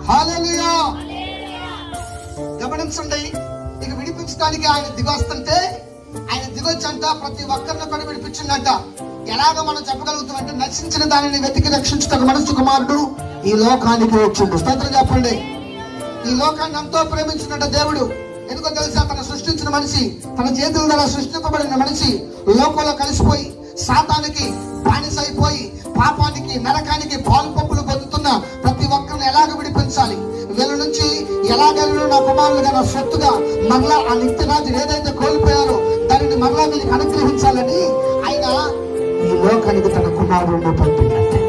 హల్లెలూయా. గమనించండి, ఇక విడిపించడానికి ఆయన దిగొస్తుంటే, ఆయన దిగొచ్చంట ప్రతి ఒక్కరిని కూడా విడిపించిందంట. ఎలాగ మనం చెప్పగలుగుతామంటే, నశించిన దానిని వెతికి రక్షించుటకు మనుష్య కుమారుడు ఈ లోకానికి వచ్చిండు. స్తోత్రం చెప్పండి. ఈ లోకాన్ని ఎంతో ప్రేమించినట్టు దేవుడు. ఎందుకో తెలుసా? తన సృష్టించిన మనిషి, తన చేతుల ద్వారా సృష్టింపబడిన మనిషి లోకంలో కలిసిపోయి సాతానికి బానిస అయిపోయి పాపానికి నరకానికి పాలు పప్పులు పొందుతున్న ప్రతి ఒక్కరిని ఎలాగ విడిపించాలి, వీళ్ళ నుంచి ఎలాగైనా నా కుమారులుగా నా సొత్తుగా మరలా ఆ నిత్యరాజు ఏదైతే కోల్పోయారో దానిని మరలా వీళ్ళకి అనుగ్రహించాలని ఆయన ఈ లోకానికి తన కుమారుడిని పంపినట్టే,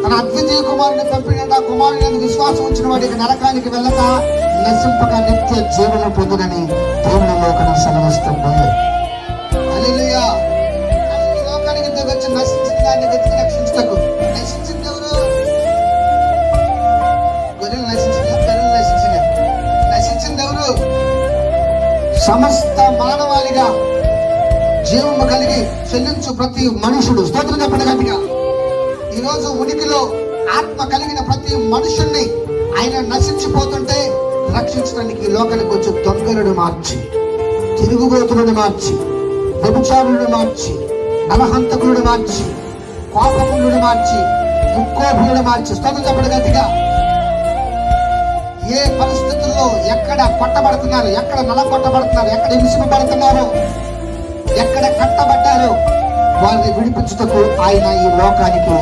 తన అద్వితీయ కుమారుని పంపినట్టు. ఆ కుమారుని విశ్వాసం ఉంచిన వాడికి నరకానికి వెళ్ళక నశింపక నిత్య జీవనం పొందునని దేవుని లోకం సెలవిస్తుంది. హల్లెలూయా. ఈ లోకానికి దిగొచ్చి నశించిన దాన్ని వెతికి రక్షించుటకు. నశించింది ఎవరు? గొర్రెలు నశించిన, పిల్లలు నశించిన. నశించింది ఎవరు? సమస్త మానవాళిగా జీవము కలిగి చెల్లించు ప్రతి మనుషుడు. స్తోత్రం చెప్పండి గట్టిగా. ఈరోజు ఉనికిలో ఆత్మ కలిగిన ప్రతి మనుషుణ్ణి ఆయన నశించిపోతుంటే రక్షించడానికి ఈ లోకానికి వచ్చి దొంగలను మార్చి, తిరుగుబోతులను మార్చి, వ్యభిచారులను మార్చి, నరహంతకులను మార్చి, కోపములను మార్చి, ముక్కోపులను మార్చి. స్తోత్రం చెప్పండి గట్టిగా. ఏ పరిస్థితుల్లో ఎక్కడ కొట్టబడుతున్నారు, ఎక్కడ నలగొట్టబడుతున్నారు, ఎక్కడ హింసింపబడుతున్నారో, ఎక్కడ కట్టబడ్డారో వారిని విడిపించుటకు ఆయన ఈ లోకానికి